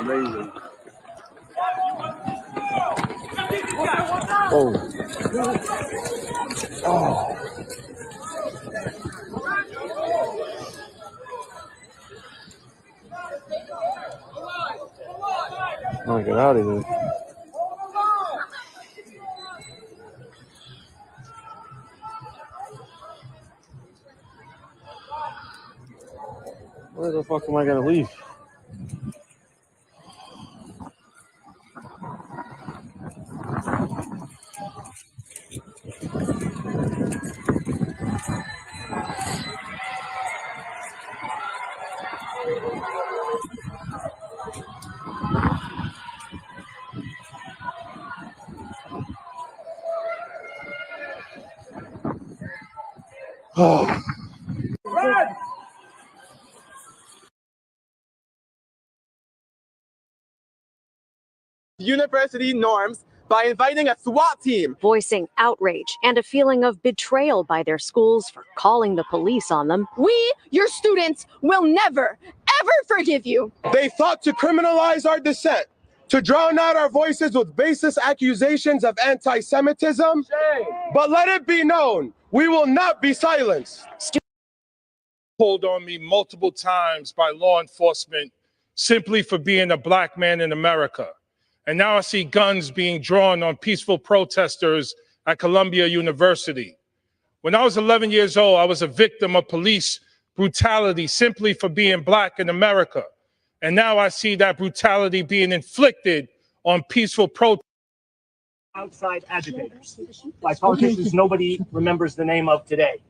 amazing. Oh. Oh. Oh, get out of here. Where the fuck am I gonna leave? Oh. University norms by inviting a SWAT team. Voicing outrage and a feeling of betrayal by their schools for calling the police on them. We, your students, will never, ever forgive you. They sought to criminalize our dissent, to drown out our voices with baseless accusations of anti-Semitism. Shame. But let it be known, we will not be silenced. Pulled on me multiple times by law enforcement simply for being a black man in America. And now I see guns being drawn on peaceful protesters at Columbia University. When I was 11 years old, I was a victim of police brutality simply for being black in America. And now I see that brutality being inflicted on peaceful protesters. Outside agitators by politicians nobody remembers the name of today.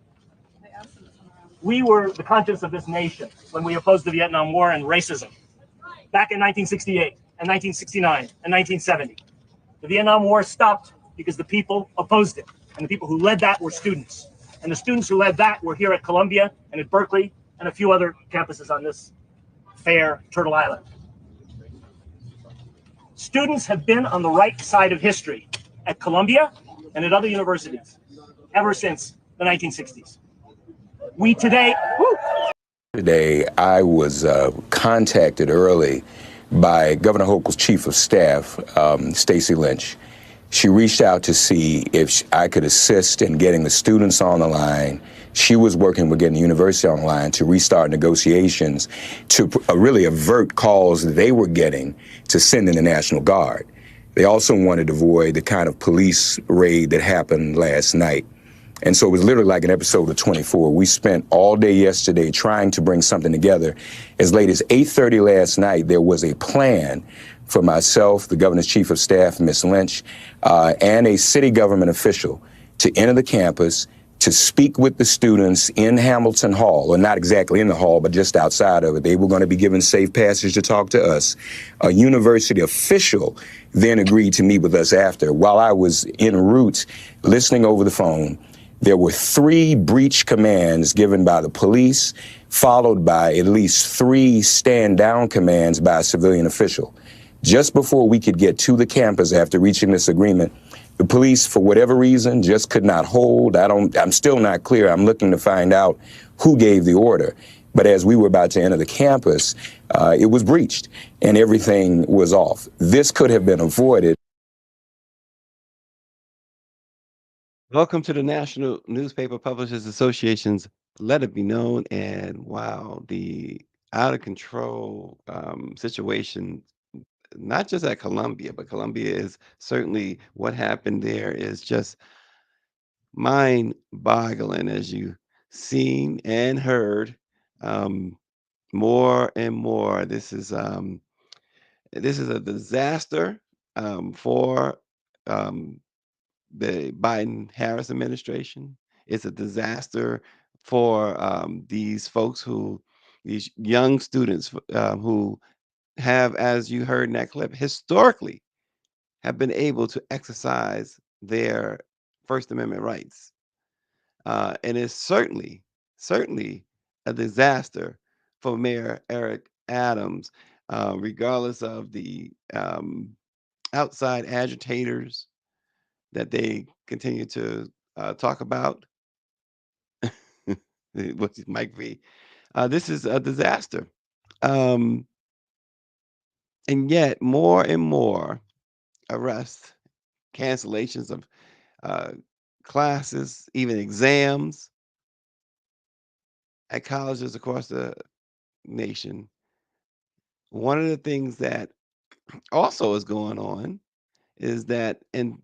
We were the conscience of this nation when we opposed the Vietnam War and racism back in 1968 and 1969 and 1970. The Vietnam War stopped because the people opposed it, and the people who led that were students. And the students who led that were here at Columbia and at Berkeley and a few other campuses on this fair Turtle Island. Students have been on the right side of history at Columbia and at other universities ever since the 1960s. We today, Today, I was contacted early by Governor Hochul's chief of staff, Stacy Lynch. She reached out to see if I could assist in getting the students on the line. She was working with getting the university on the line to restart negotiations to really avert calls they were getting to send in the National Guard. They also wanted to avoid the kind of police raid that happened last night. And so it was literally like an episode of 24. We spent all day yesterday trying to bring something together. As late as 8:30 last night, there was a plan for myself, the governor's chief of staff, Ms. Lynch, and a city government official to enter the campus, to speak with the students in Hamilton Hall, or not exactly in the hall, but just outside of it. They were going to be given safe passage to talk to us. A university official then agreed to meet with us after. While I was en route listening over the phone, there were 3 breach commands given by the police, followed by at least 3 stand down commands by a civilian official. Just before we could get to the campus after reaching this agreement, the police, for whatever reason, just could not hold. I'm still not clear. I'm looking to find out who gave the order. But as we were about to enter the campus, it was breached and everything was off. This could have been avoided. Welcome to the National Newspaper Publishers Association's Let It Be Known. And wow, the out of control situation, not just at Columbia, but Columbia is certainly what happened there is just mind boggling, as you've seen and heard more and more. This is a disaster for the Biden-Harris administration. It's a disaster for these folks these young students who have, as you heard in that clip, historically have been able to exercise their First Amendment rights. And it's certainly a disaster for Mayor Eric Adams, regardless of the outside agitators that they continue to talk about, which might be. This is a disaster. And yet, more and more arrests, cancellations of uh, classes, even exams at colleges across the nation. One of the things that also is going on is that in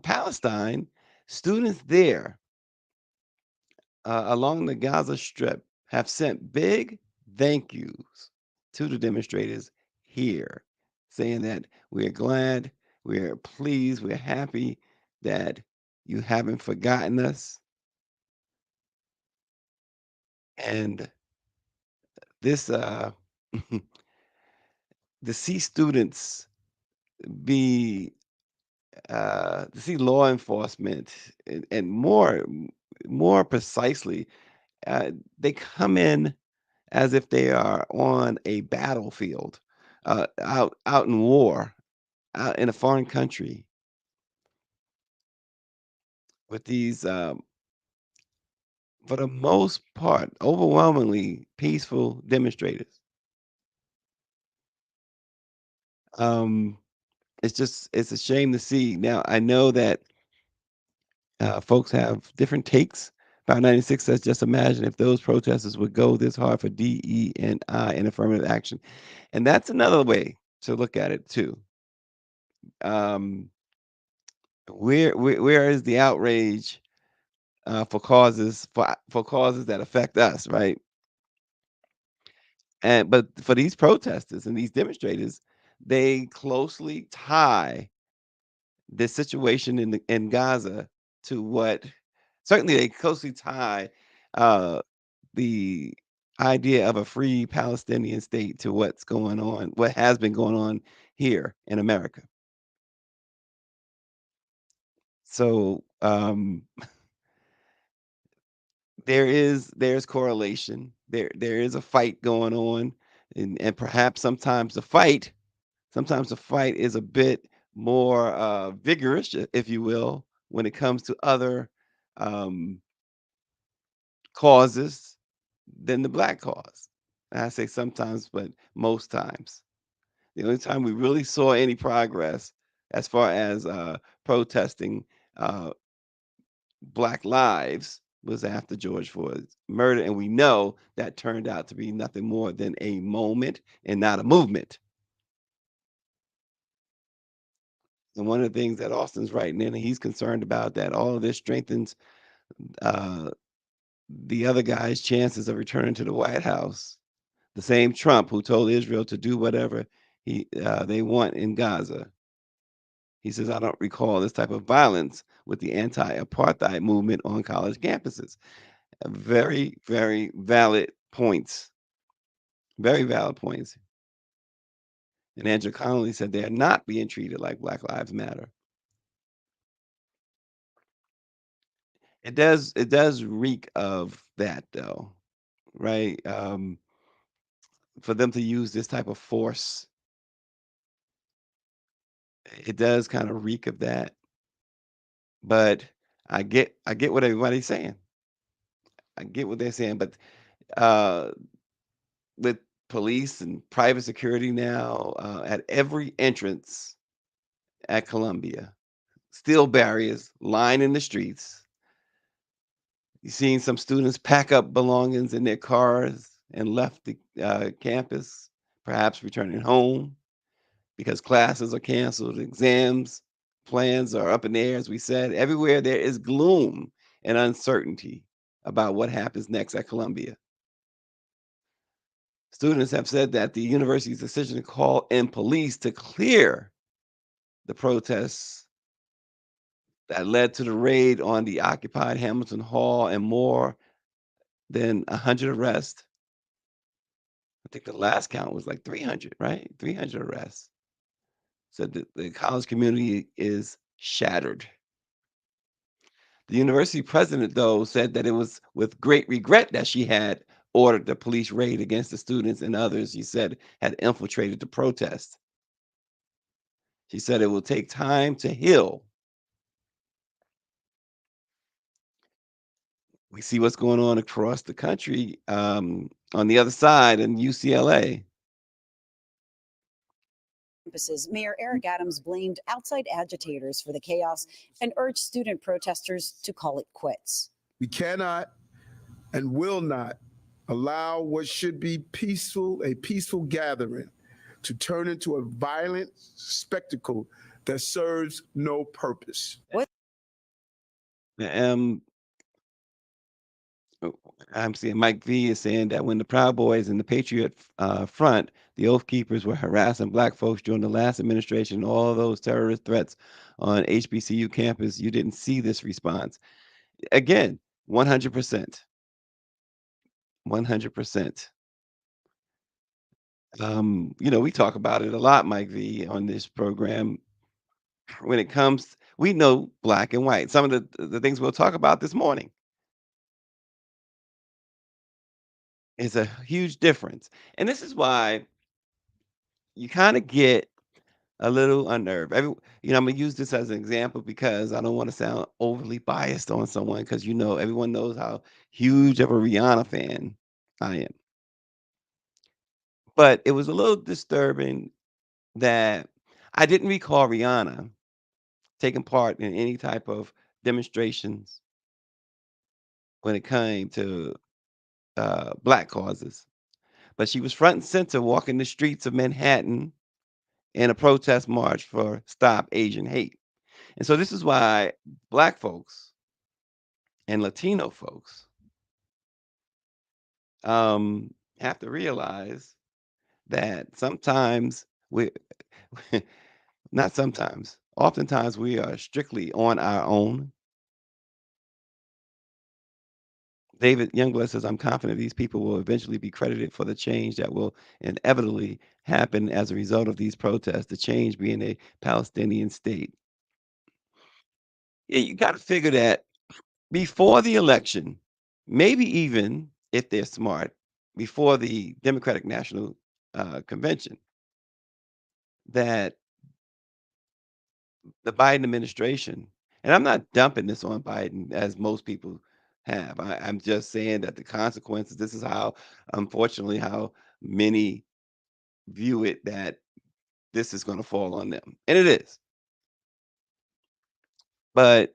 Palestine, students there along the Gaza Strip have sent big thank yous to the demonstrators here, saying that we're glad, we're pleased, we're happy that you haven't forgotten us. And this, to see students be, to see law enforcement and more precisely, they come in as if they are on a battlefield, out in war, out in a foreign country with these, for the most part, overwhelmingly peaceful demonstrators. Um, it's a shame to see. Now I know that folks have different takes. 596 says, just imagine if those protesters would go this hard for DE&I and affirmative action. And that's another way to look at it too. Um, where is the outrage for causes that affect us, right? And but for these protesters and these demonstrators, they closely tie the situation in Gaza to what certainly they closely tie uh, the idea of a free Palestinian state to what's going on, what has been going on here in America. So there's correlation. There is a fight going on, and perhaps sometimes the fight is a bit more vigorous, if you will, when it comes to other um, causes than the black cause. And I say sometimes, but most times. The only time we really saw any progress as far as protesting uh, Black lives was after George Floyd's murder, and we know that turned out to be nothing more than a moment and not a movement. And one of the things that Austin's writing in, and he's concerned about that all of this strengthens uh, the other guy's chances of returning to the White House. The same Trump who told Israel to do whatever they want in Gaza. He says, I don't recall this type of violence with the anti-apartheid movement on college campuses. Very, very valid points. Very valid points. And Andrew Connolly said they are not being treated like Black Lives Matter. It does reek of that though, right? For them to use this type of force, it does kind of reek of that. But I get what everybody's saying. I get what they're saying, but uh, with police and private security now at every entrance at Columbia, steel barriers lining the streets. You're seeing some students pack up belongings in their cars and left the campus, perhaps returning home because classes are canceled, exams, plans are up in the air, as we said. Everywhere there is gloom and uncertainty about what happens next at Columbia. Students have said that the university's decision to call in police to clear the protests that led to the raid on the occupied Hamilton Hall and more than 100 arrests. I think the last count was like 300, right? 300 arrests. So the college community is shattered. The university president, though, said that it was with great regret that she had ordered the police raid against the students and others he said had infiltrated the protest. She said it will take time to heal. We see what's going on across the country on the other side in UCLA. campuses, Mayor Eric Adams blamed outside agitators for the chaos and urged student protesters to call it quits. We cannot and will not allow what should be a peaceful gathering to turn into a violent spectacle that serves no purpose. What? I'm seeing Mike V is saying that when the Proud Boys and the Patriot Front, the Oath Keepers, were harassing Black folks during the last administration, all those terrorist threats on HBCU campus, you didn't see this response. Again, 100%. 100%. We talk about it a lot, Mike V, on this program. When it comes, we know black and white. Some of the things we'll talk about this morning is a huge difference. And this is why you kind of get a little unnerved. I'm gonna use this as an example because I don't want to sound overly biased on someone because everyone knows how huge of a Rihanna fan I am. But it was a little disturbing that I didn't recall Rihanna taking part in any type of demonstrations when it came to black causes. But she was front and center walking the streets of Manhattan in a protest march for Stop Asian Hate. And so this is why black folks and Latino folks have to realize that sometimes not sometimes, oftentimes we are strictly on our own. David Youngblood says, I'm confident these people will eventually be credited for the change that will inevitably happen as a result of these protests, the change being a Palestinian state. Yeah, you got to figure that before the election, maybe even if they're smart, before the Democratic National Convention, that the Biden administration, and I'm not dumping this on Biden as most people have. I'm just saying that the consequences, this is how, unfortunately, how many view it that this is going to fall on them. And it is. But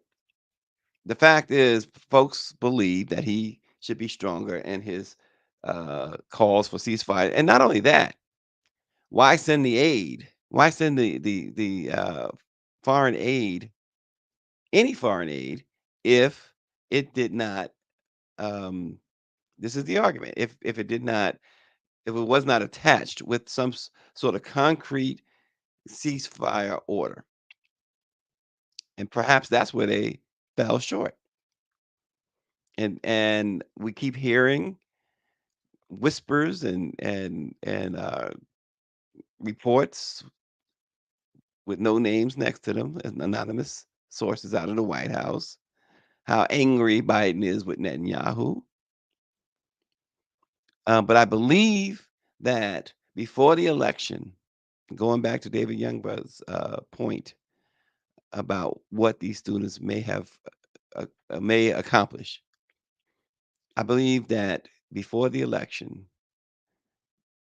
the fact is, folks believe that he should be stronger in his calls for ceasefire. And not only that, why send the aid? Why send the foreign aid, any foreign aid, if it did not? This is the argument. If it did not, if it was not attached with some sort of concrete ceasefire order, and perhaps that's where they fell short. And we keep hearing whispers and reports with no names next to them, as anonymous sources out of the White House, how angry Biden is with Netanyahu. But I believe that before the election, going back to David Youngblood's point about what these students may accomplish, I believe that before the election,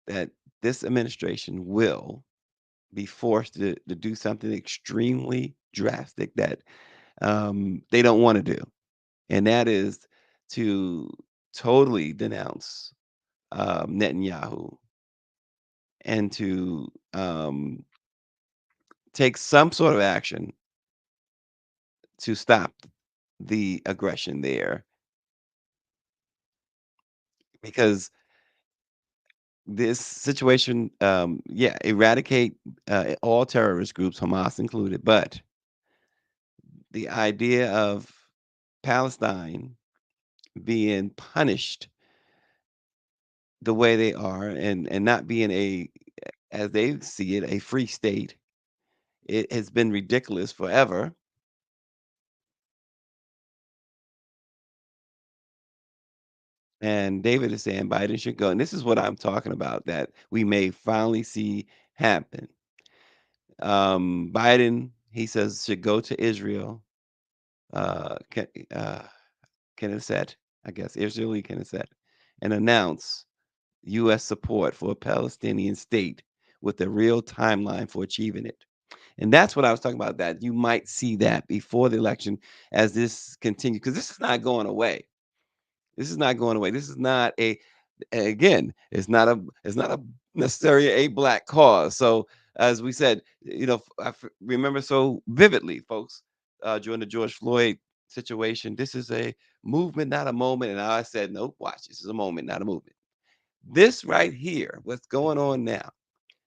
that this administration will be forced to do something extremely drastic that they don't want to do, and that is to totally denounce Netanyahu and to take some sort of action to stop the aggression there, because this situation, eradicate all terrorist groups, Hamas included, but the idea of Palestine being punished the way they are and not being as they see it, a free state, it has been ridiculous forever. And David is saying Biden should go. And this is what I'm talking about that we may finally see happen. Biden, he says, should go to Israel, Knesset, I guess, Israeli Knesset, and announce U.S. support for a Palestinian state with the real timeline for achieving it. And that's what I was talking about, that you might see that before the election as this continues, because this is not going away. This is not going away. This is not again, it's not a necessarily a black cause. So as we said, remember so vividly, folks, during the George Floyd situation, this is a movement, not a moment. And I said, nope, watch, this is a moment, not a movement. This right here, what's going on now,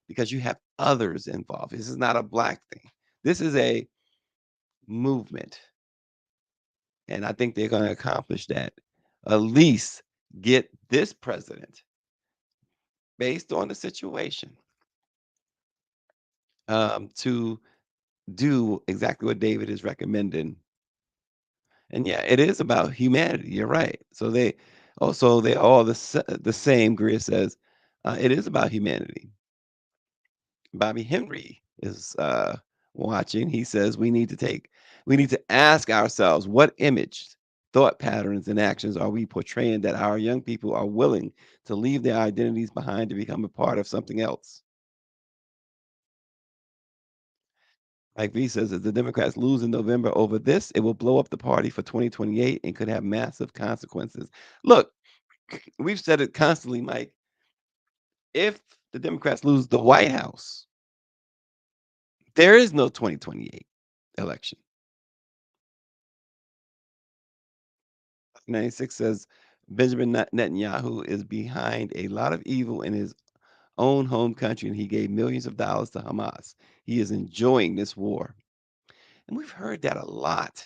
because you have others involved. This is not a black thing. This is a movement. And I think they're going to accomplish that. At least get this president, based on the situation, to do exactly what David is recommending. And yeah, it is about humanity. You're right. So they're all the same. Greer says it is about humanity. Bobby Henry is watching. He says we need to ask ourselves, what image, thought patterns, and actions are we portraying that our young people are willing to leave their identities behind to become a part of something else? Mike V says if the Democrats lose in November over this, it will blow up the party for 2028 and could have massive consequences. Look, we've said it constantly, Mike. If the Democrats lose the White House, there is no 2028 election. 96 says Benjamin Netanyahu is behind a lot of evil in his own home country, and he gave millions of dollars to Hamas. He is enjoying this war. And we've heard that a lot.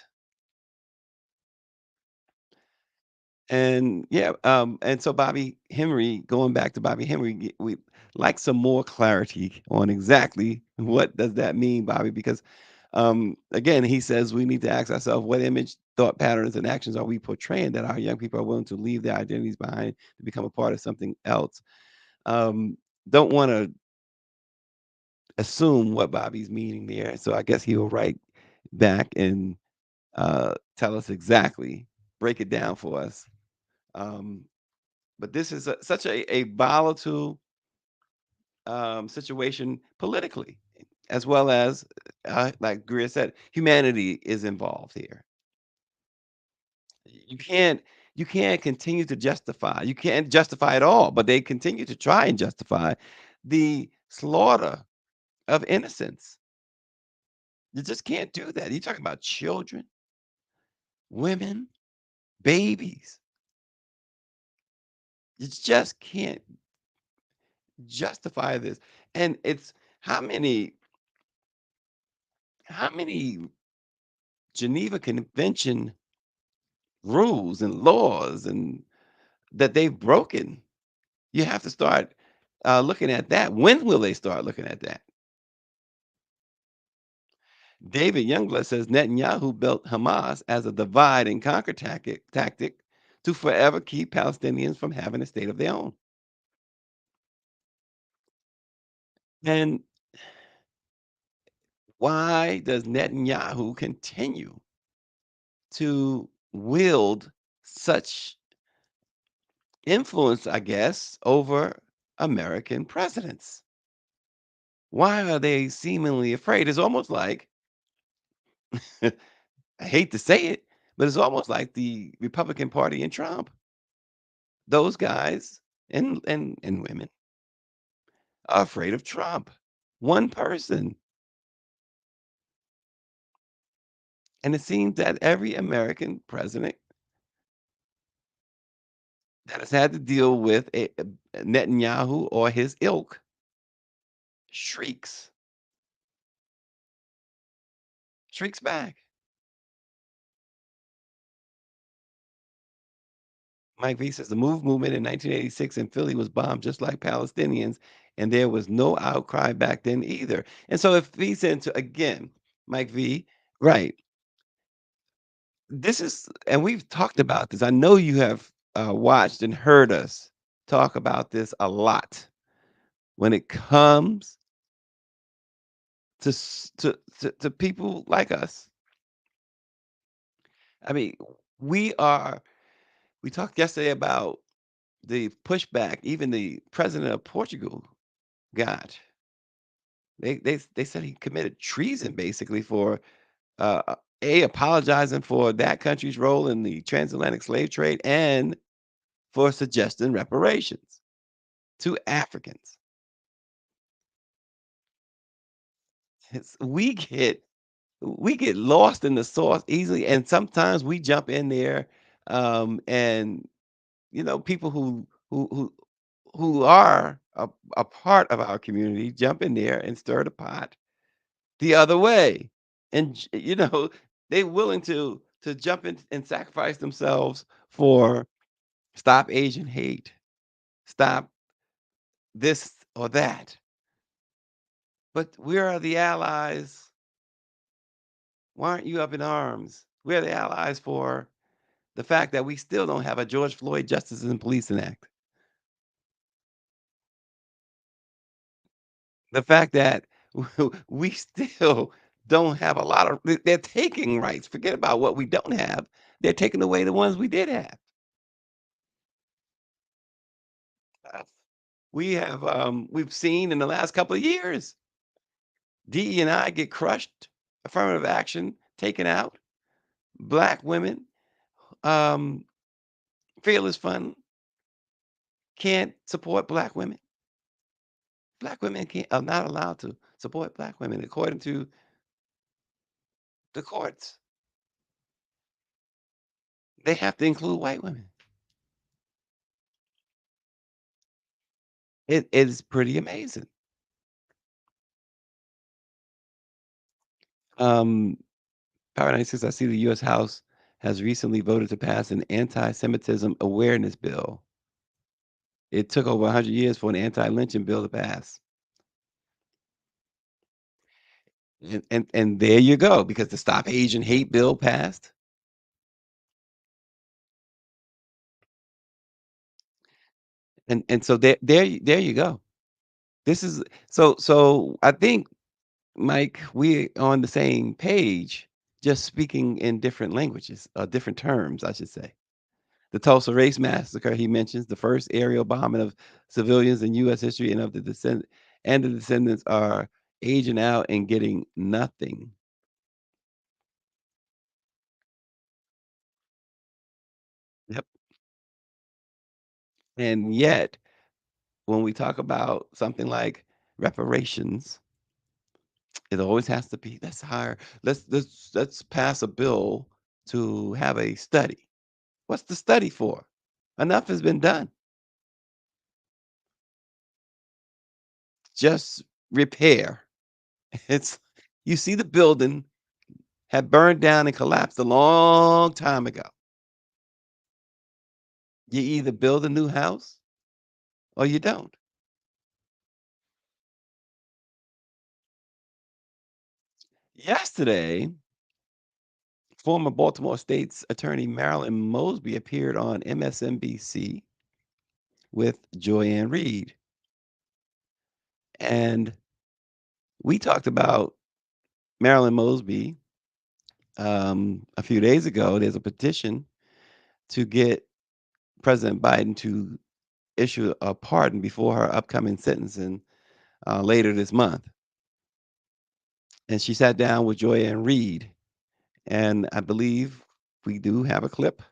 And yeah, and so Bobby Henry, going back to Bobby Henry, we like some more clarity on exactly what does that mean, Bobby, because again, he says we need to ask ourselves what image, thought patterns, and actions are we portraying that our young people are willing to leave their identities behind to become a part of something else. Don't want to assume what Bobby's meaning there, so I guess he'll write back and tell us exactly, break it down for us. Um, but this is such a volatile situation politically, as well as, like Greer said, humanity is involved here. You can't you can't continue to justify. You can't justify it all, but they continue to try and justify the slaughter of innocents. You just can't do that. You're talking about children, women, babies. You just can't justify this. And it's how many Geneva Convention rules and laws and that they've broken. You have to start looking at that. When will they start looking at that? David Youngblood says Netanyahu built Hamas as a divide and conquer tactic to forever keep Palestinians from having a state of their own. And why does Netanyahu continue to wield such influence, I guess, over American presidents? Why are they seemingly afraid? It's almost like, I hate to say it, but it's almost like the Republican Party and Trump. Those guys and women are afraid of Trump. One person. And it seems that every American president that has had to deal with a Netanyahu or his ilk shrieks, shrieks back. Mike V says the Move movement in 1986 in Philly was bombed just like Palestinians, and there was no outcry back then either. And so if feeds into again, Mike V, right? This is, and we've talked about this. I know you have watched and heard us talk about this a lot when it comes to people like us. I mean, we are. We talked yesterday about the pushback even the president of Portugal got. They said he committed treason basically for apologizing for that country's role in the transatlantic slave trade and for suggesting reparations to Africans. We get lost in the sauce easily, and sometimes we jump in there, and people who are a part of our community jump in there and stir the pot the other way, and they willing to jump in and sacrifice themselves for stop Asian hate, stop this or that. But where are the allies? Why aren't you up in arms? Where are the allies for the fact that we still don't have a George Floyd Justice and Policing Act? The fact that we still don't have a lot of, they're taking rights. Forget about what we don't have. They're taking away the ones we did have. Uh, we've seen in the last couple of years, DE&I get crushed, affirmative action taken out, Black women, um, Fearless Fund can't support Black women. Black women are not allowed to support Black women according to the courts. They have to include white women. It is pretty amazing. Um, Power 96, I see the U.S. House has recently voted to pass an anti-Semitism awareness bill. It took over 100 years for an anti-lynching bill to pass. And there you go, because the Stop Asian Hate bill passed. And so there you go. This is so I think, Mike, we're on the same page, just speaking in different languages, different terms, I should say. The Tulsa Race Massacre, he mentions the first aerial bombing of civilians in U.S. history, and the descendants are aging out and getting nothing. Yep. And yet, when we talk about something like reparations, it always has to be that's higher. Let's pass a bill to have a study. What's the study for? Enough has been done. Just repair. It's you see the building had burned down and collapsed a long time ago. You either build a new house or you don't. Yesterday, former Baltimore State's Attorney Marilyn Mosby appeared on MSNBC with Joy-Ann Reid. And we talked about Marilyn Mosby a few days ago. There's a petition to get President Biden to issue a pardon before her upcoming sentencing later this month. And she sat down with Joy-Ann Reid, and I believe we do have a clip.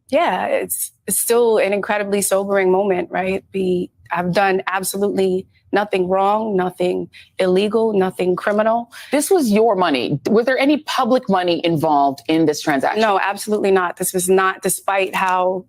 Yeah, it's still an incredibly sobering moment, right? I've done absolutely nothing wrong, nothing illegal, nothing criminal. This was your money. Was there any public money involved in this transaction? No, absolutely not. This was not, despite how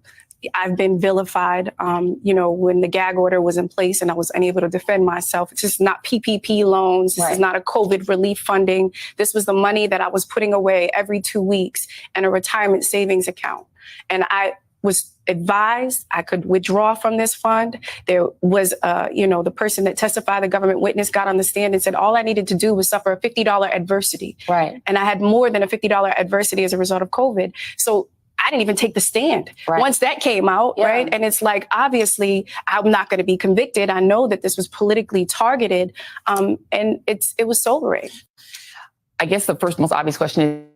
I've been vilified, when the gag order was in place and I was unable to defend myself. It's just not PPP loans. This is not a COVID relief funding. This was the money that I was putting away every 2 weeks in a retirement savings account. And I was advised I could withdraw from this fund. There was, the person that testified, the government witness, got on the stand and said all I needed to do was suffer a $50 adversity. Right. And I had more than a $50 adversity as a result of COVID. So I didn't even take the stand once that came out, right? And it's like, obviously, I'm not going to be convicted. I know that this was politically targeted, and it was sobering. I guess the first most obvious question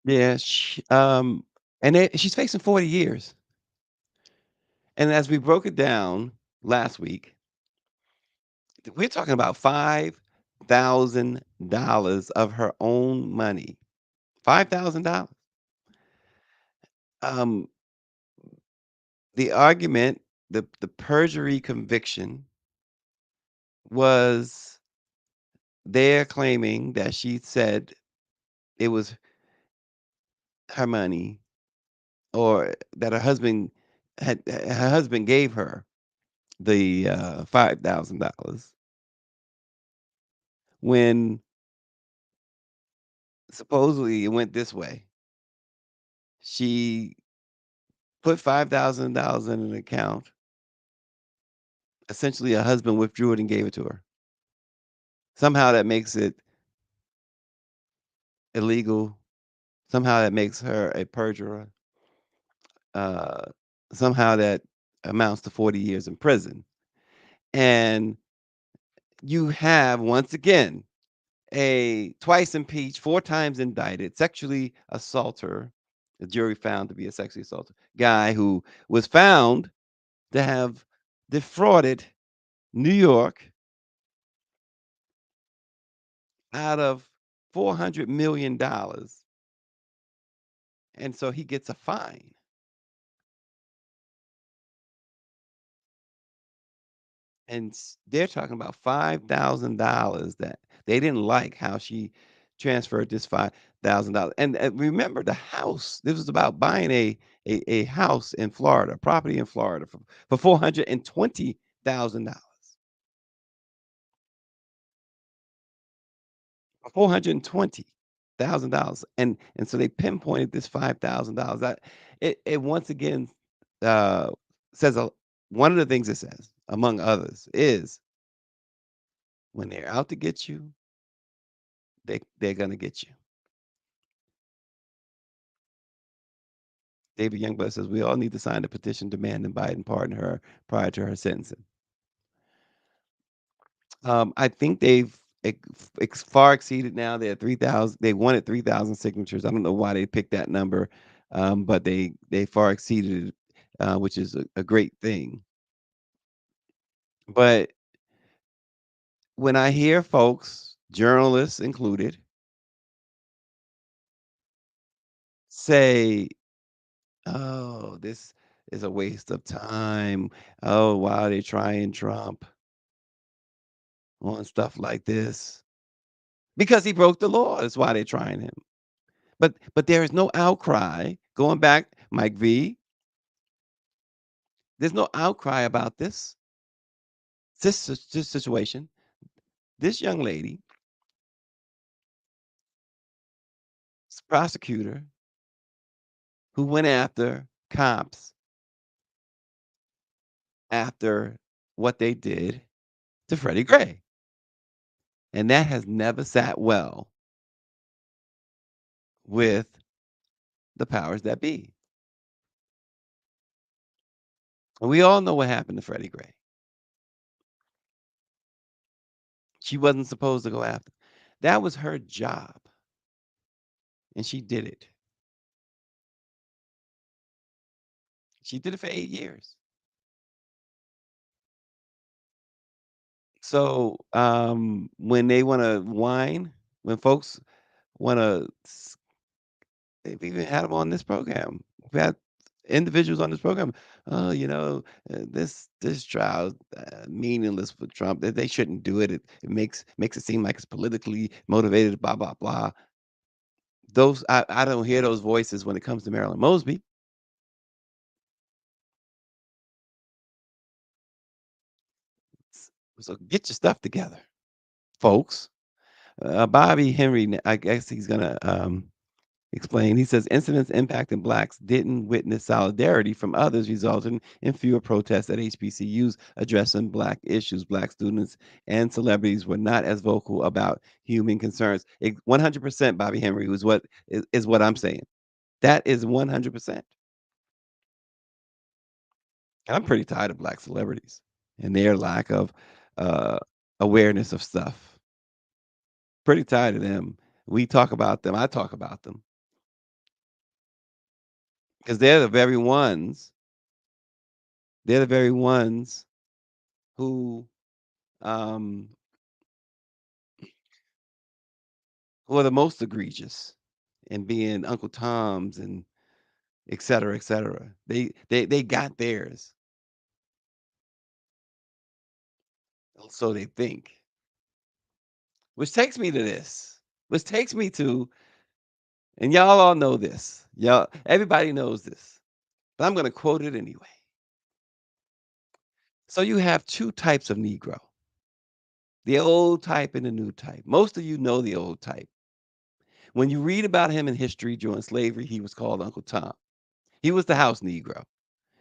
is, yeah, she's facing 40 years. And as we broke it down last week, We're talking about $5,000 of her own money. $5,000. Um, the argument, the perjury conviction was they're claiming that she said it was her money or that her husband gave her the $5,000 when supposedly it went this way. She put $5,000 in an account. Essentially, her husband withdrew it and gave it to her. Somehow that makes it illegal. Somehow that makes her a perjurer. Uh, somehow that amounts to 40 years in prison. And you have, once again, a twice impeached, 4 times indicted, sexually assaulter, the jury found to be a sexually assaulter, guy who was found to have defrauded New York out of $400 million. And so he gets a fine. And they're talking about $5,000 that they didn't like how she transferred this $5,000. And remember the house. This was about buying a house in Florida, property in Florida for $420,000. $420,000. And so they pinpointed this $5,000. That it once again uh, says one of the things it says, among others, is when they're out to get you, they're gonna get you. David Youngblood says we all need to sign the petition demanding Biden pardon her prior to her sentencing. I think they've far exceeded now. They're 3,000. They wanted 3,000 signatures. I don't know why they picked that number, but they far exceeded it, which is a great thing. But when I hear folks, journalists included, say, "Oh, this is a waste of time. Oh, why they trying Trump on stuff like this?" Because he broke the law. That's why they're trying him. But there is no outcry. Going back, Mike V, there's no outcry about this situation. This young lady, prosecutor, who went after cops after what they did to Freddie Gray. And that has never sat well with the powers that be. And we all know what happened to Freddie Gray. She wasn't supposed to go after. That was her job. And she did it. She did it for 8 years. So, when they wanna whine, when folks wanna they've even had them on this program. We've had individuals on this program, "Oh, this trial meaningless for Trump. They shouldn't do it. It makes it seem like it's politically motivated, blah, blah, blah." Those I don't hear those voices when it comes to Marilyn Mosby. So get your stuff together, folks. Bobby Henry, I guess he's gonna explain. He says incidents impacting blacks didn't witness solidarity from others, resulting in fewer protests at HBCUs addressing black issues. Black students and celebrities were not as vocal about human concerns. 100%, Bobby Henry is what I'm saying. That is 100%. I'm pretty tired of black celebrities and their lack of uh, awareness of stuff. Pretty tired of them. We talk about them. I talk about them because they're the very ones. They're the very ones who um, who are the most egregious in being Uncle Toms and et cetera, et cetera. They got theirs, so they think. Which takes me to this. Which takes me to, and y'all all know this. Y'all, everybody knows this, but I'm gonna quote it anyway. So you have two types of Negro, the old type and the new type. Most of you know the old type. When you read about him in history during slavery, he was called Uncle Tom. He was the house Negro.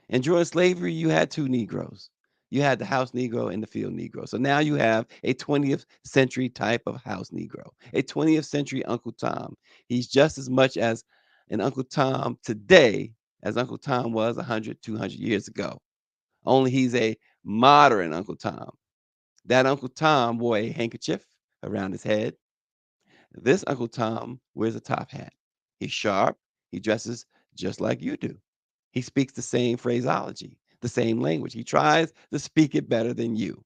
And during slavery, you had two Negroes. You had the house Negro and the field Negro. So now you have a 20th century type of house Negro, a 20th century Uncle Tom. He's just as much as an Uncle Tom today as Uncle Tom was 100, 200 years ago. Only he's a modern Uncle Tom. That Uncle Tom wore a handkerchief around his head. This Uncle Tom wears a top hat. He's sharp. He dresses just like you do. He speaks the same phraseology, the same language. He tries to speak it better than you.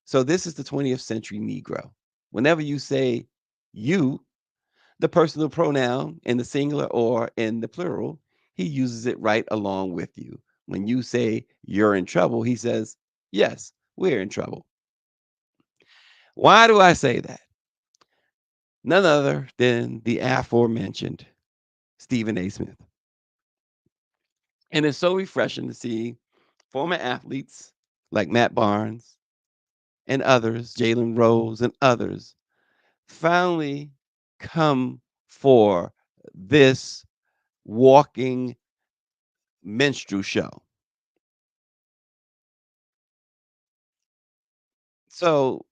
So this is the 20th century Negro. Whenever you say you, the personal pronoun in the singular or in the plural, he uses it right along with you. When you say you're in trouble, he says, yes, we're in trouble. Why do I say that? None other than the aforementioned Stephen A. Smith. And it's so refreshing to see former athletes like Matt Barnes and others, Jalen Rose and others, finally come for this walking minstrel show. So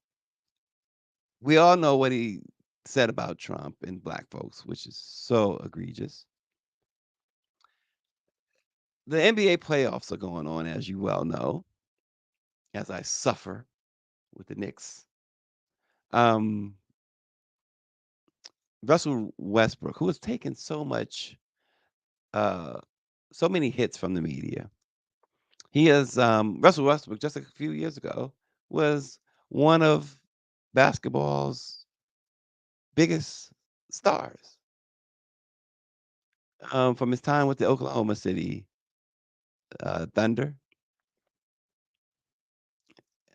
we all know what he said about Trump and black folks, which is so egregious. The NBA playoffs are going on, as you well know, as I suffer with the Knicks. Um, Russell Westbrook, who has taken uh, so many hits from the media. He is Russell Westbrook. Just a few years ago, was one of basketball's biggest stars from his time with the Oklahoma City Thunder.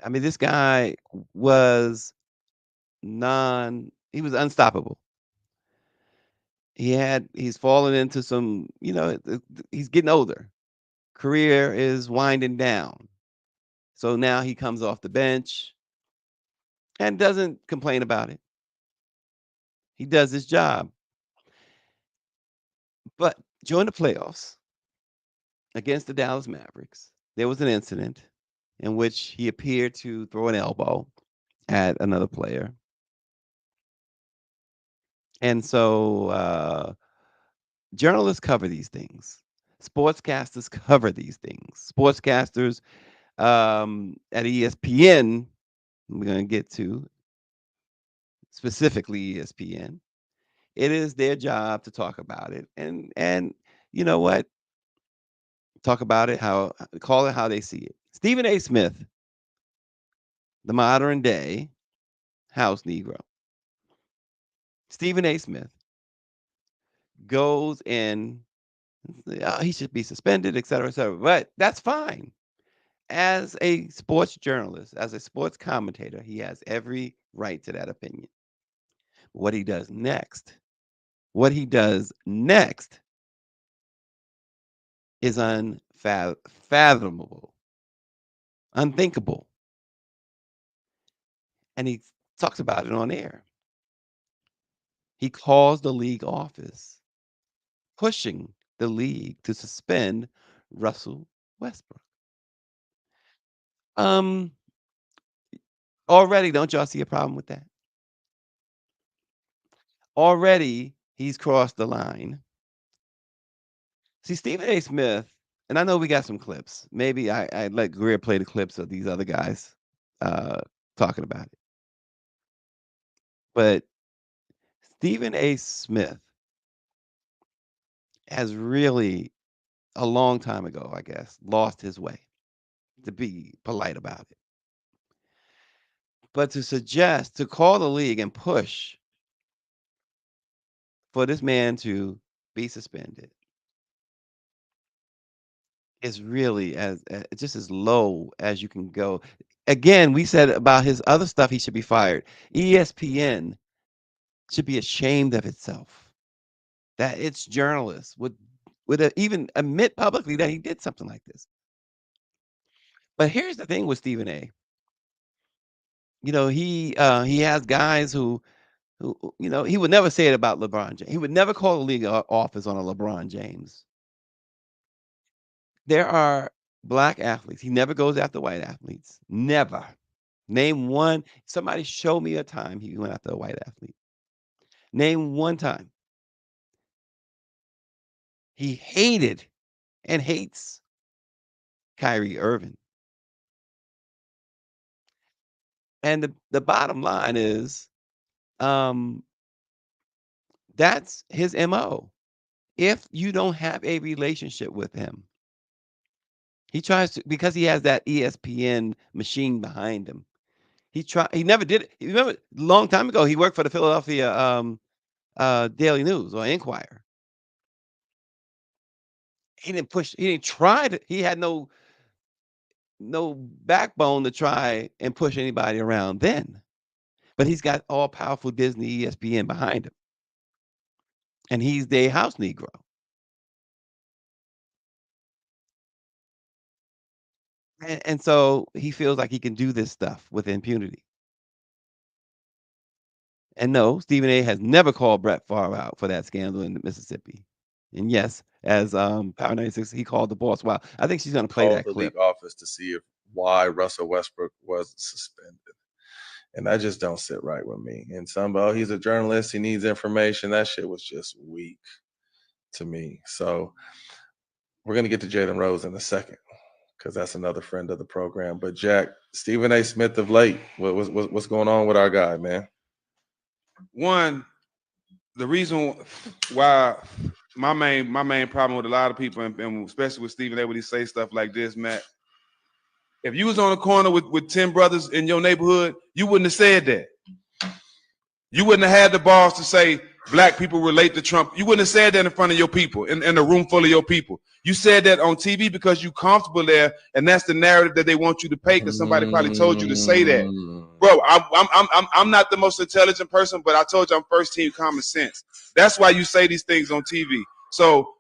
I mean, this guy was he was unstoppable. He's fallen into some, he's getting older. Career is winding down. So now he comes off the bench and doesn't complain about it. He does his job. But during the playoffs against the Dallas Mavericks, there was an incident in which he appeared to throw an elbow at another player. And so journalists cover these things. Sportscasters cover these things. Sportscasters at ESPN, we're going to get to specifically ESPN. It is their job to talk about it, and you know what? Talk about it call it how they see it. Stephen A. Smith, the modern day house Negro. Stephen A. Smith goes in, he should be suspended, et cetera, et cetera. But that's fine. As a sports journalist, as a sports commentator, he has every right to that opinion. What he does next is unfathomable, unthinkable. And he talks about it on air. He calls the league office, pushing the league to suspend Russell Westbrook. Um, Already, don't y'all see a problem with that? Already, he's crossed the line. See, Stephen A. Smith, and I know we got some clips. Maybe I let Greer play the clips of these other guys talking about it. But Stephen A. Smith has really, a long time ago, I guess, lost his way, to be polite about it. But to suggest, to call the league and push for this man to be suspended is really just as low as you can go. Again, we said about his other stuff, he should be fired. ESPN should be ashamed of itself that its journalists would even admit publicly that he did something like this. But here's the thing with Stephen A. You know, he has guys who he would never say it about LeBron James. He would never call the league office on a LeBron James. There are black athletes. He never goes after white athletes. Never. Name one. Somebody show me a time he went after a white athlete. Name one time. He hated and hates Kyrie Irving. And the bottom line is, that's his MO. If you don't have a relationship with him, he tries to, because he has that ESPN machine behind him. He never did it. You remember a long time ago, he worked for the Philadelphia Daily News or Inquirer. He didn't try to, he had no backbone to try and push anybody around then. But he's got all powerful Disney ESPN behind him. And he's the house Negro. And so he feels like he can do this stuff with impunity. And no, Stephen A. has never called Brett Favre out for that scandal in Mississippi. And yes, as Power 96, he called the boss. Wow, I think she's going to play that the clip. league office to see why Russell Westbrook was suspended. And that just don't sit right with me. And he's a journalist, he needs information. That shit was just weak to me. So we're going to get to Jalen Rose in a second, because that's another friend of the program. But Jack, Stephen A. Smith of late, what's going on with our guy, man? One, the reason why my main problem with a lot of people, and especially with Stephen A. when he say stuff like this, Matt, if you was on a corner with 10 brothers in your neighborhood, you wouldn't have said that. You wouldn't have had the balls to say black people relate to Trump. You wouldn't have said that in front of your people, in a room full of your people. You said that on TV because you're comfortable there, and that's the narrative that they want you to pay, because somebody probably told you to say that. Bro, I'm not the most intelligent person, but I told you I'm first team common sense. That's why you say these things on TV. So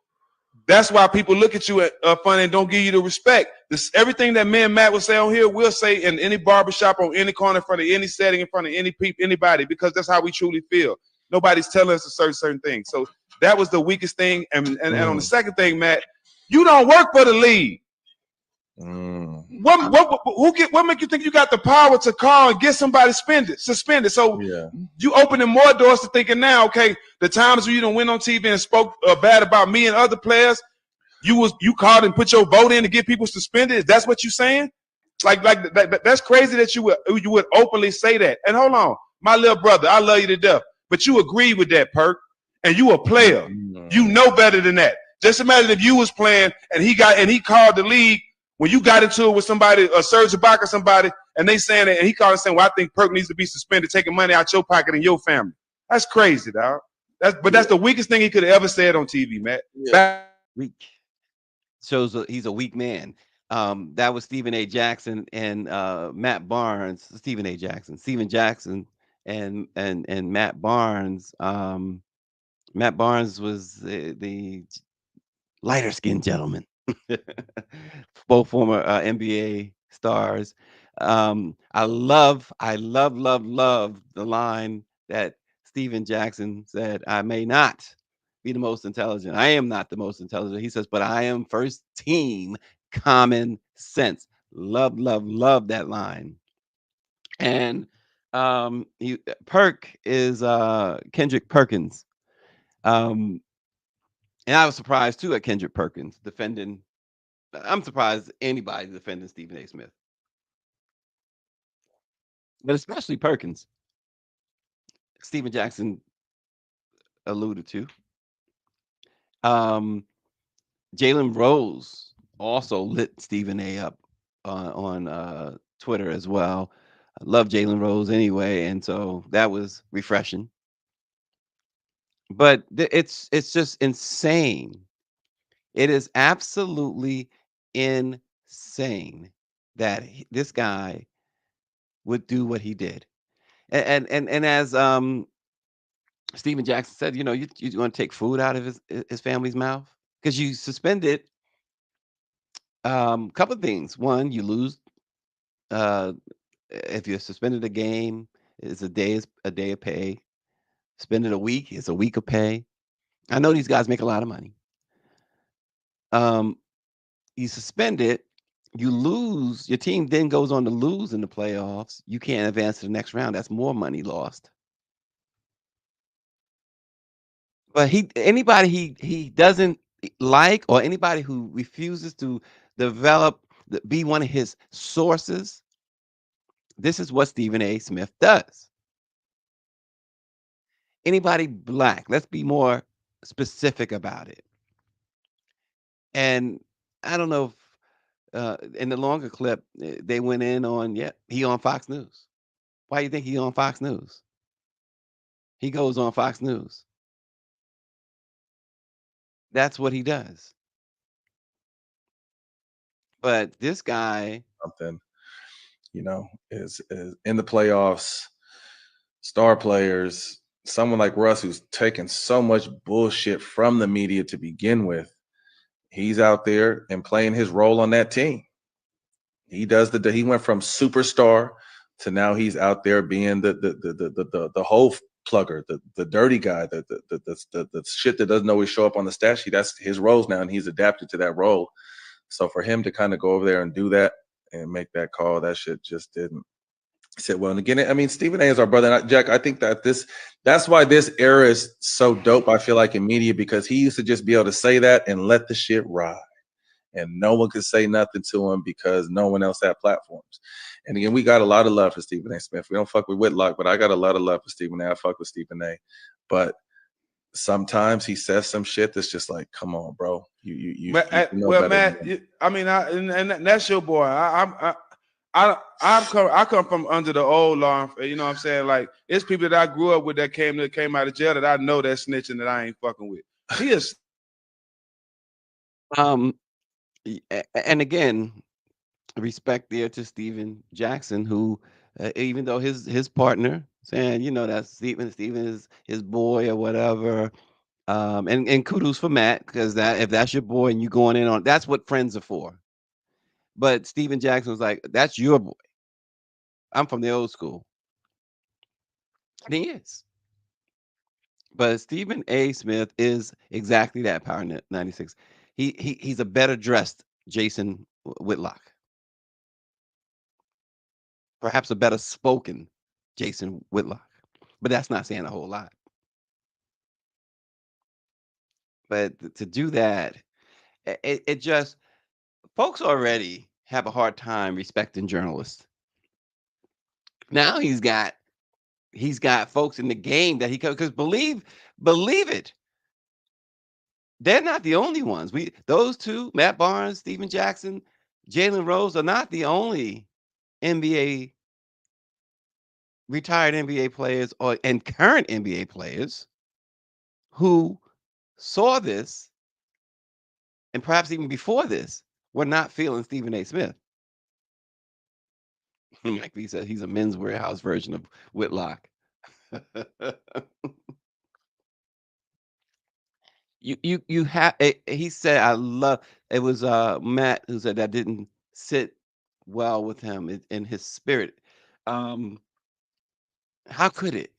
that's why people look at you funny and don't give you the respect. Everything that me and Matt will say on here, we'll say in any barbershop, on any corner, in front of any setting, in front of anybody, because that's how we truly feel. Nobody's telling us to certain things. So that was the weakest thing. And on the second thing, Matt, you don't work for the league. What make you think you got the power to call and get somebody suspended? So you opening more doors to thinking now, okay, the times where you done went on TV and spoke bad about me and other players, you called and put your vote in to get people suspended. That's what you saying? Like that's crazy that you would openly say that. And hold on, my little brother, I love you to death, but you agree with that, Perk, and you a player. You know better than that. Just imagine if you was playing and he called the league when you got into it with somebody, Serge Ibaka or somebody, and they saying that, and he called and saying, well, I think Perk needs to be suspended, taking money out your pocket and your family. That's crazy, dog. That's the weakest thing he could have ever said on TV, Matt. Weak. Shows he's a weak man. That was Stephen A. Jackson and Matt Barnes. Stephen Jackson and Matt Barnes. Matt Barnes was the lighter skinned gentleman. Both former NBA stars. I love the line that Stephen Jackson said, I may not be the most intelligent. I am not the most intelligent. He says, but I am first team common sense. Love that line. And Perk is Kendrick Perkins. And I was surprised too at Kendrick Perkins defending. I'm surprised anybody defending Stephen A. Smith, but especially Perkins. Stephen Jackson alluded to. Jalen Rose also lit Stephen A. up on Twitter as well. love Jalen Rose anyway, and so that was refreshing. But it's just insane. It is absolutely insane that this guy would do what he did. And as Steven Jackson said, you want to take food out of his family's mouth because you suspended couple of things. One, you lose if you're suspended a game, it's a day of pay. Suspended a week, it's a week of pay. I know these guys make a lot of money. You suspend it, you lose, your team then goes on to lose in the playoffs. You can't advance to the next round. That's more money lost. But anybody he doesn't like, or anybody who refuses to be one of his sources, this is what Stephen A. Smith does. Anybody black, let's be more specific about it. And I don't know if in the longer clip they went in on, he on Fox News. Why do you think he on Fox News? He goes on Fox News. That's what he does. But this guy, something, is in the playoffs, star players, someone like Russ who's taken so much bullshit from the media to begin with, he's out there and playing his role on that team. He went from superstar to now he's out there being the whole plugger, the dirty guy, the shit that doesn't always show up on the stat sheet. That's his roles now, and he's adapted to that role. So for him to kind of go over there and do that and make that call, that shit just didn't sit well. And again, I mean, Stephen A. is our brother. And Jack, I think that's why this era is so dope, I feel like, in media, because he used to just be able to say that and let the shit ride. And no one could say nothing to him because no one else had platforms. And again, we got a lot of love for Stephen A. Smith. We don't fuck with Whitlock, but I got a lot of love for Stephen A. I fuck with Stephen A. But sometimes he says some shit that's just like, come on, bro. You well, Matt, and that's your boy. I come from under the old law. You know what I'm saying? Like, it's people that I grew up with that came out of jail that I know that snitching that I ain't fucking with. He is. And again, respect there to Steven Jackson, who, even though his partner saying, that's Steven is his boy or whatever. And kudos for Matt, because if that's your boy and you going in on, that's what friends are for. But Steven Jackson was like, that's your boy. I'm from the old school. And he is. But Stephen A. Smith is exactly that, Power 96. He's a better dressed Jason Whitlock. Perhaps a better spoken Jason Whitlock. But that's not saying a whole lot. But to do that, it just, folks already have a hard time respecting journalists. Now he's got folks in the game that he could, because believe it, they're not the only ones. Those two, Matt Barnes, Steven Jackson, Jalen Rose, are not the only retired NBA players and current NBA players who saw this, and perhaps even before this, were not feeling Stephen A. Smith. Like he said, he's a men's warehouse version of Whitlock. You have, he said, I love, it was Matt who said that didn't sit well with him in his spirit. How could it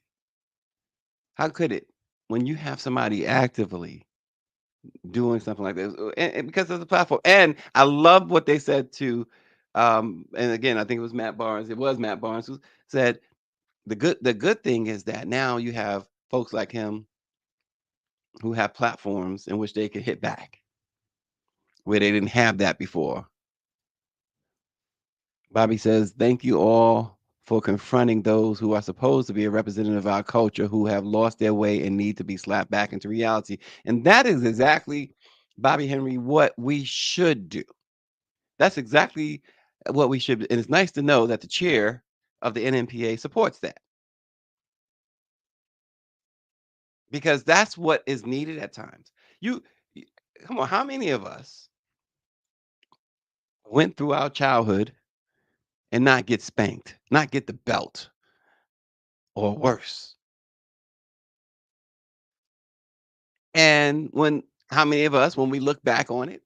when you have somebody actively doing something like this, and because of the platform? And I love what they said to, and again, I think it was Matt Barnes who said the good thing is that now you have folks like him who have platforms in which they can hit back, where they didn't have that before. Bobby says, thank you all for confronting those who are supposed to be a representative of our culture, who have lost their way and need to be slapped back into reality. And that is exactly, Bobby Henry, what we should do. That's exactly what we should. And it's nice to know that the chair of the NMPA supports that. Because that's what is needed at times. Come on, how many of us went through our childhood and not get spanked, not get the belt, or worse? And how many of us, when we look back on it,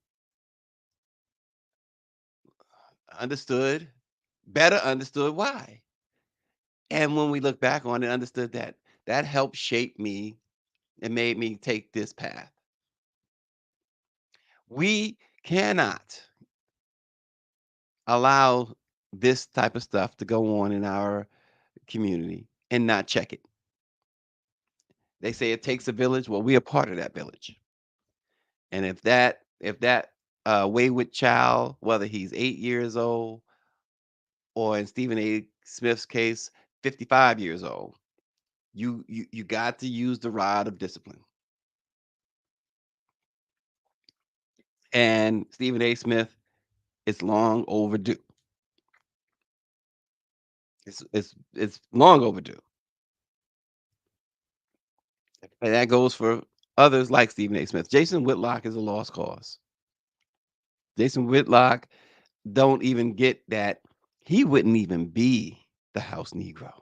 better understood why? And when we look back on it, understood that helped shape me and made me take this path. We cannot allow this type of stuff to go on in our community and not check it. They say it takes a village. Well, we are part of that village. And if that wayward child, whether he's 8 years old or in Stephen A. Smith's case, 55 years old, you got to use the rod of discipline. And Stephen A. Smith is long overdue. It's long overdue. And that goes for others like Stephen A. Smith. Jason Whitlock is a lost cause. Jason Whitlock don't even get that he wouldn't even be the house Negro.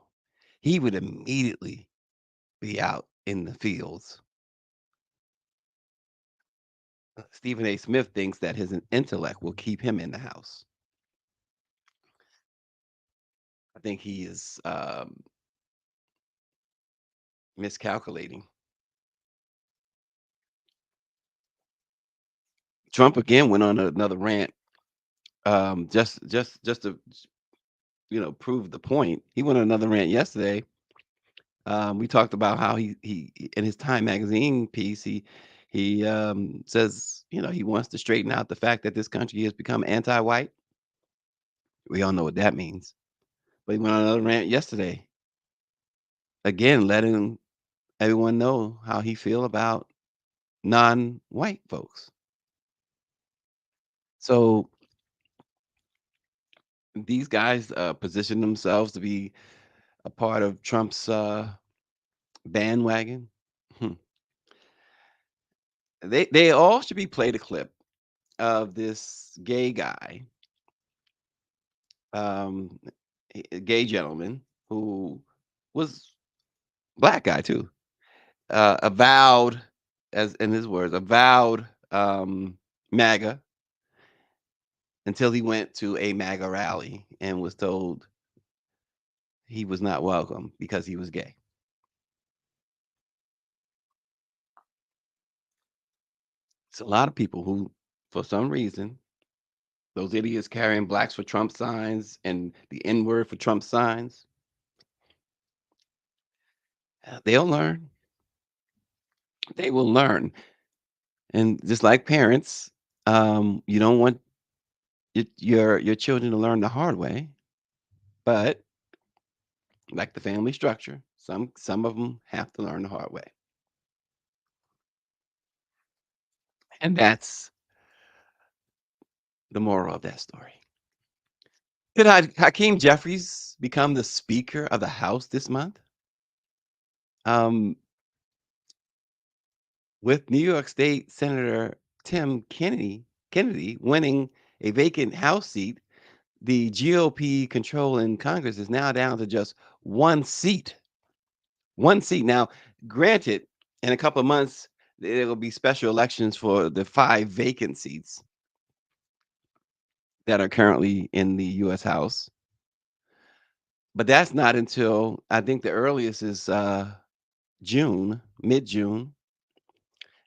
He would immediately be out in the fields. Stephen A. Smith thinks that his intellect will keep him in the house. I think he is miscalculating. Trump again went on another rant, just to prove the point. He went on another rant yesterday. We talked about how he in his Time magazine piece he says he wants to straighten out the fact that this country has become anti-white. We all know what that means. But he went on another rant yesterday, again letting everyone know how he feel about non-white folks. So these guys position themselves to be a part of Trump's bandwagon. They all should be played a clip of this gay guy, a gay gentleman who was black guy too, avowed, as in his words, avowed MAGA until he went to a MAGA rally and was told he was not welcome because he was gay. It's a lot of people who, for some reason, those idiots carrying blacks for Trump signs and the N-word for Trump signs, they'll learn. They will learn. And just like parents, you don't want your children to learn the hard way, but like the family structure, some of them have to learn the hard way. And that's the moral of that story. Could Hakeem Jeffries become the Speaker of the House this month? With New York State Senator Tim Kennedy winning a vacant House seat, the GOP control in Congress is now down to just one seat. One seat. Now, granted, in a couple of months, there will be special elections for the 5 vacant seats that are currently in the U.S. House. But that's not until, I think the earliest is June, mid-June.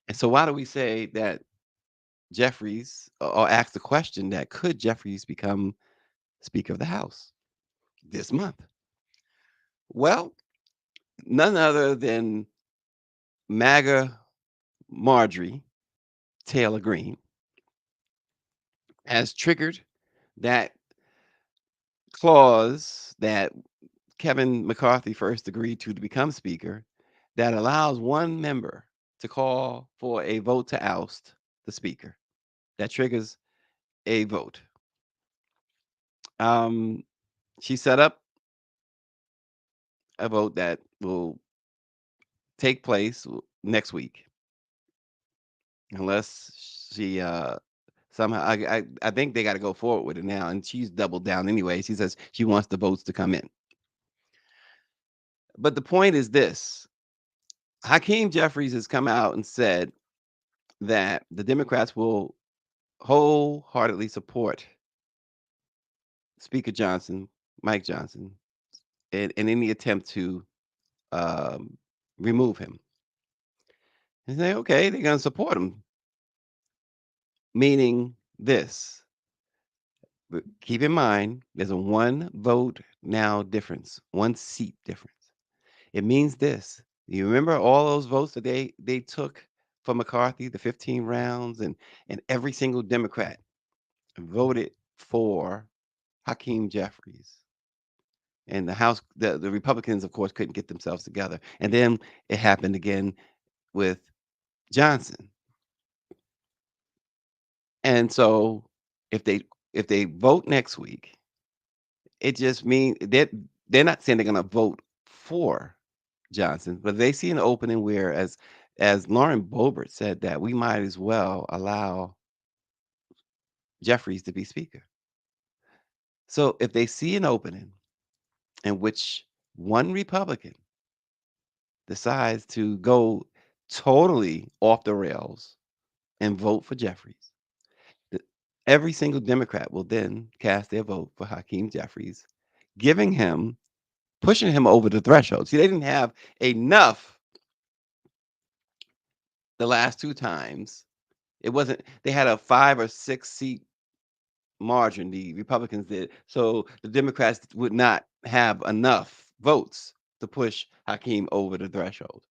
And so why do we say that Jeffries, or ask the question that could Jeffries become Speaker of the House this month? Well, none other than MAGA Marjorie Taylor Greene has triggered that clause that Kevin McCarthy first agreed to become Speaker that allows one member to call for a vote to oust the Speaker. That triggers a vote. She set up a vote that will take place next week, unless she somehow. I think they got to go forward with it now, and she's doubled down anyway. She says she wants the votes to come in. But the point is this: Hakeem Jeffries has come out and said that the Democrats will wholeheartedly support Speaker Johnson, Mike Johnson, in any attempt to um, remove him. And say, okay, they're going to support him, meaning this. But keep in mind, there's a one vote now difference, one seat difference. It means this. You remember all those votes that they took for McCarthy, the 15 rounds, and every single Democrat voted for Hakeem Jeffries. And the House, the Republicans, of course, couldn't get themselves together. And then it happened again with Johnson. And so if they vote next week, it just means they're not saying they're going to vote for Johnson, but they see an opening where, as Lauren Boebert said, that we might as well allow Jeffries to be speaker. So if they see an opening in which one Republican decides to go totally off the rails and vote for Jeffries, every single Democrat will then cast their vote for Hakeem Jeffries, pushing him over the threshold. See, they didn't have enough the last two times. It wasn't, they had a 5 or 6 seat margin, the Republicans did. So the Democrats would not have enough votes to push Hakeem over the threshold.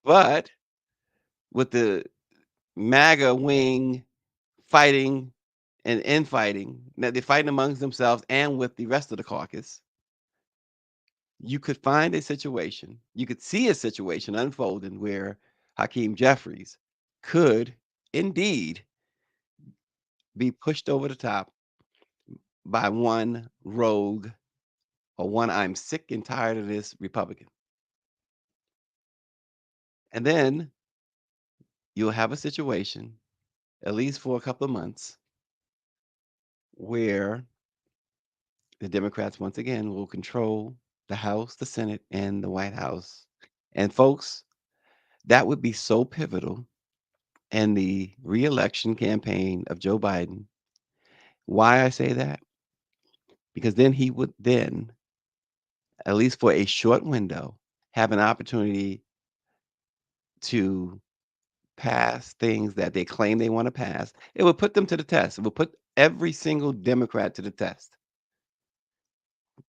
But with the MAGA wing fighting and infighting, now they're fighting amongst themselves and with the rest of the caucus, you could find a situation, you could see a situation unfolding where Hakeem Jeffries could indeed be pushed over the top by one rogue or one I'm sick and tired of this Republican. And then you'll have a situation, at least for a couple of months, where the Democrats once again will control the House, the Senate, and the White House. And folks, that would be so pivotal in the reelection campaign of Joe Biden. Why I say that? Because then he would then, at least for a short window, have an opportunity to pass things that they claim they want to pass. It would put them to the test. It would put every single Democrat to the test.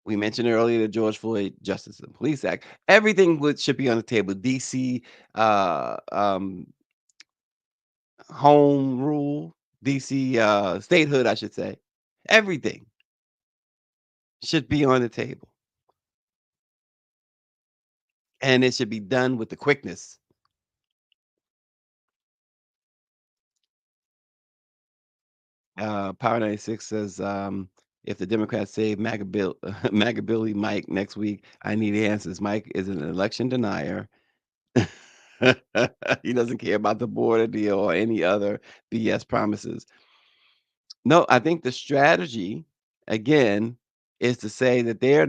We mentioned earlier the George Floyd Justice and Police Act. Everything should be on the table. DC home rule, DC statehood, I should say. Everything should be on the table. And it should be done with the quickness. Power 96 says, if the Democrats save MAGA Billy Mike next week, I need answers. Mike is an election denier. He doesn't care about the border deal or any other BS promises. No, I think the strategy, again, is to say that they're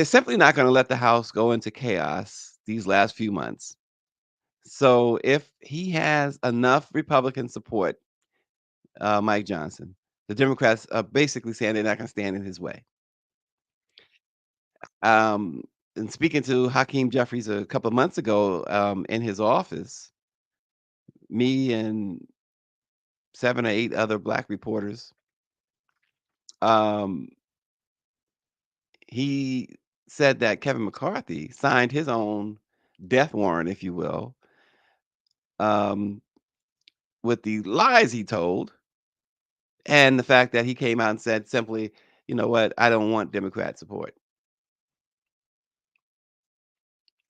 simply not going to let the House go into chaos these last few months. So if he has enough Republican support, Mike Johnson, the Democrats are basically saying they're not going to stand in his way. And speaking to Hakeem Jeffries a couple of months ago in his office, me and 7 or 8 other Black reporters, he said that Kevin McCarthy signed his own death warrant, if you will, with the lies he told and the fact that he came out and said simply, you know what, I don't want Democrat support.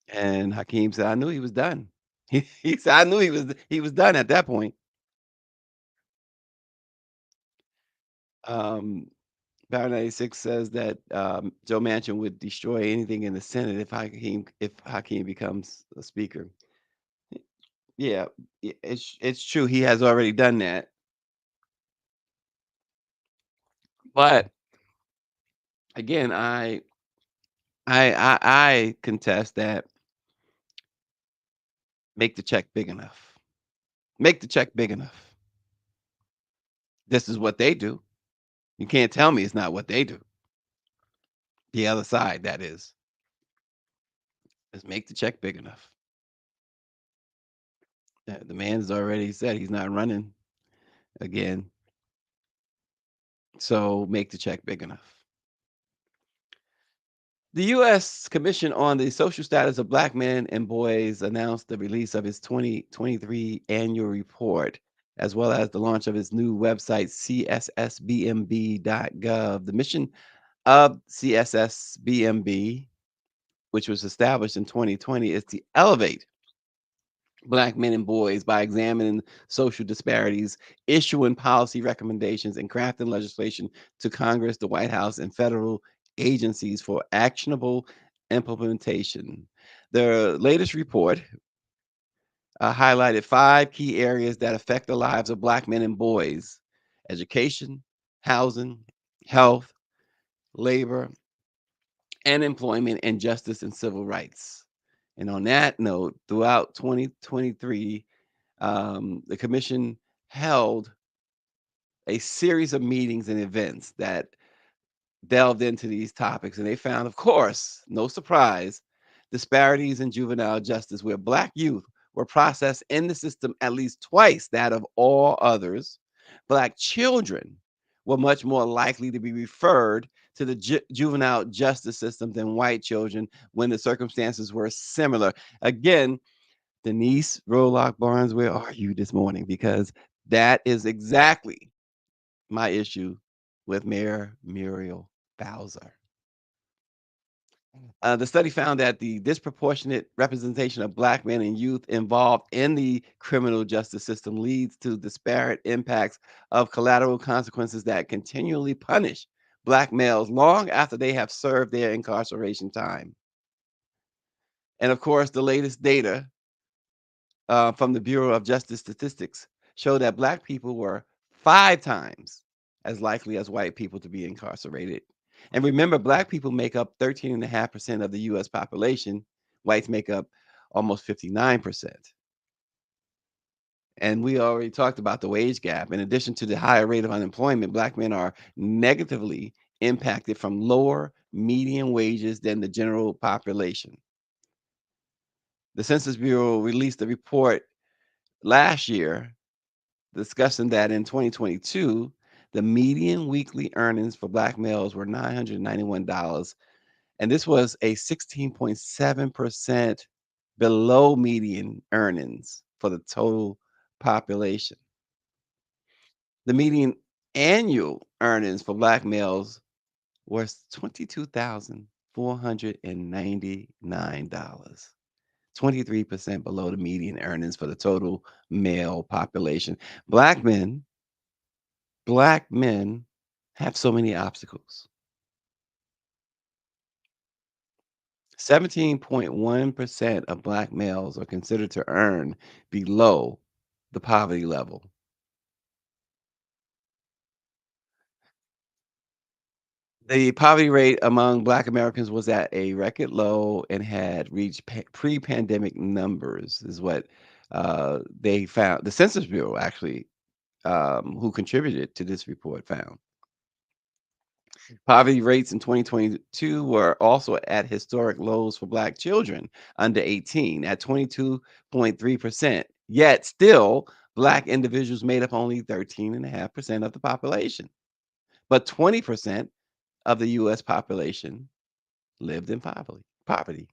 And Hakeem said, I knew he was done. He said, I knew he was done at that point. Power 96 says that Joe Manchin would destroy anything in the Senate if Hakeem becomes a speaker. Yeah, it's true. He has already done that. But again, I contest that. Make the check big enough. Make the check big enough. This is what they do. You can't tell me it's not what they do. The other side, that is make the check big enough. The man's already said he's not running again. So make the check big enough. The U.S. Commission on the Social Status of Black Men and Boys announced the release of its 2023 annual report, as well as the launch of its new website, CSSBMB.gov. The mission of CSSBMB, which was established in 2020, is to elevate Black men and boys by examining social disparities, issuing policy recommendations, and crafting legislation to Congress, the White House, and federal agencies for actionable implementation. The latest report highlighted 5 key areas that affect the lives of Black men and boys: education, housing, health, labor, and employment, and justice and civil rights. And on that note, throughout 2023, the commission held a series of meetings and events that delved into these topics. And they found, of course, no surprise, disparities in juvenile justice, where Black youth were processed in the system at least twice that of all others. Black children were much more likely to be referred to the juvenile justice system than white children when the circumstances were similar. Again, Denise Rolock Barnes, where are you this morning? Because that is exactly my issue with Mayor Muriel Bowser. The study found that the disproportionate representation of Black men and youth involved in the criminal justice system leads to disparate impacts of collateral consequences that continually punish Black males long after they have served their incarceration time. And of course, the latest data from the Bureau of Justice Statistics show that Black people were 5 times as likely as white people to be incarcerated. And remember, Black people make up 13.5% of the US population. Whites make up almost 59%. And we already talked about the wage gap. In addition to the higher rate of unemployment, Black men are negatively impacted from lower median wages than the general population. The Census Bureau released a report last year discussing that in 2022, the median weekly earnings for Black males were $991. And this was a 16.7% below median earnings for the total population. The median annual earnings for Black males was $22,499. 23% below the median earnings for the total male population. Black men have so many obstacles. 17.1% of Black males are considered to earn below the poverty level. The poverty rate among Black Americans was at a record low and had reached pre-pandemic numbers, is what they found. The Census Bureau, actually, who contributed to this report, found. Poverty rates in 2022 were also at historic lows for Black children under 18 at 22.3%. Yet still, Black individuals made up only 13.5% of the population. But 20% of the U.S. population lived in poverty.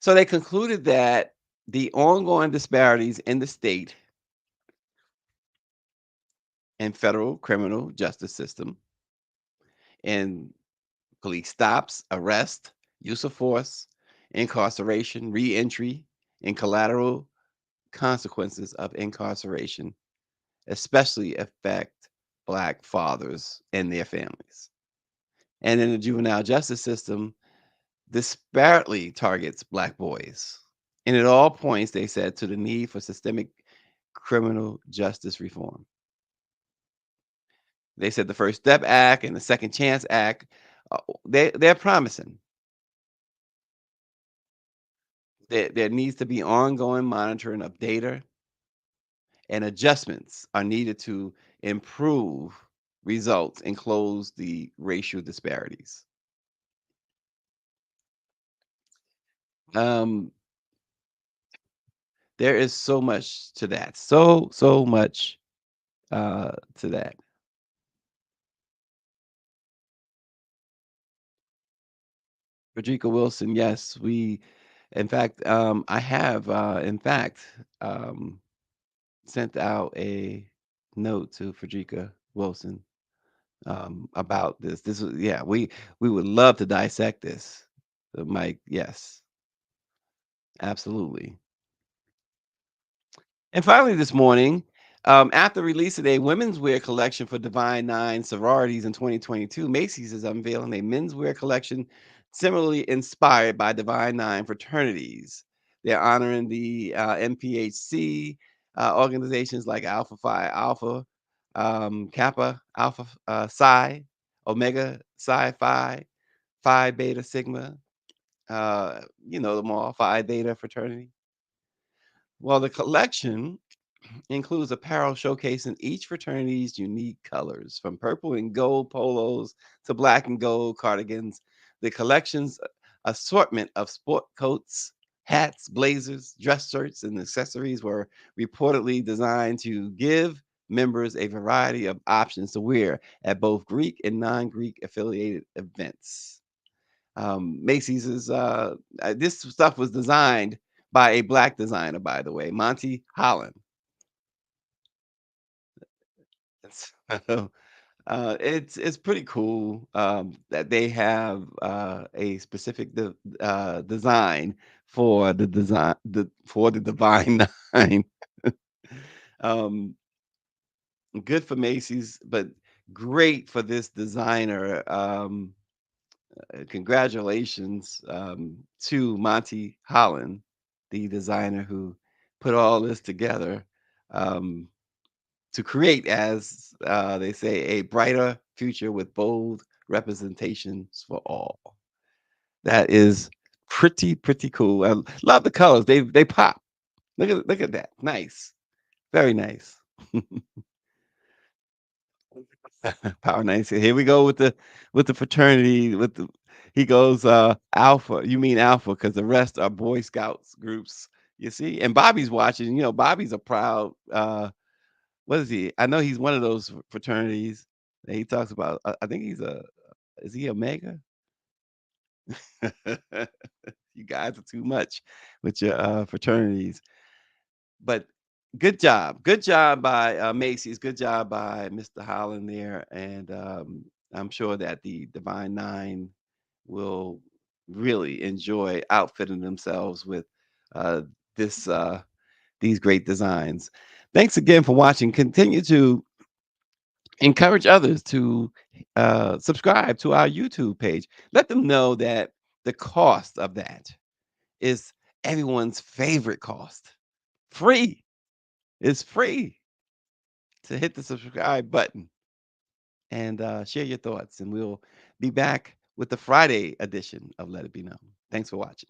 So they concluded that the ongoing disparities in the state and federal criminal justice system and police stops, arrest, use of force, incarceration, reentry, and collateral consequences of incarceration especially affect Black fathers and their families. And in the juvenile justice system, disparately targets Black boys. And it all points, they said, to the need for systemic criminal justice reform. They said the First Step Act and the Second Chance Act, they're promising. There needs to be ongoing monitoring of data, and adjustments are needed to improve results and close the racial disparities. There is so much to that. So much to that. Frederica Wilson, yes, in fact, I have, sent out a note to Frederica Wilson about this. This was, yeah, we would love to dissect this. Mike, yes, absolutely. And finally, this morning, after release of a women's wear collection for Divine Nine sororities in 2022, Macy's is unveiling a menswear collection similarly inspired by Divine Nine fraternities. They're honoring the MPHC organizations like Alpha Phi Alpha, Kappa Alpha Psi, Omega Psi Phi, Phi Beta Sigma, you know them all, Phi Beta fraternity. Well, the collection includes apparel showcasing each fraternity's unique colors, from purple and gold polos to black and gold cardigans. The collection's assortment of sport coats, hats, blazers, dress shirts, and accessories were reportedly designed to give members a variety of options to wear at both Greek and non-Greek affiliated events. Macy's is this stuff was designed by a Black designer, by the way, Monty Holland. So, it's pretty cool that they have a specific design for the Divine Nine. Good for Macy's, but great for this designer. Congratulations to Monty Holland, the designer who put all this together. To create, as they say, a brighter future with bold representations for all. That is pretty cool. I love the colors. They pop. Look at that. Nice. Very nice. Power nice. Here we go with the fraternity. He goes Alpha. You mean Alpha because the rest are Boy Scouts groups. You see, and Bobby's watching. You know, Bobby's a proud. What is he? I know he's one of those fraternities that he talks about. I think is he Omega? You guys are too much with your fraternities. But good job by Macy's. Good job by Mr. Holland there, and I'm sure that the Divine Nine will really enjoy outfitting themselves with these great designs. Thanks again for watching. Continue to encourage others to subscribe to our YouTube page. Let them know that the cost of that is everyone's favorite cost. Free. It's free to hit the subscribe button and share your thoughts. And we'll be back with the Friday edition of Let It Be Known. Thanks for watching.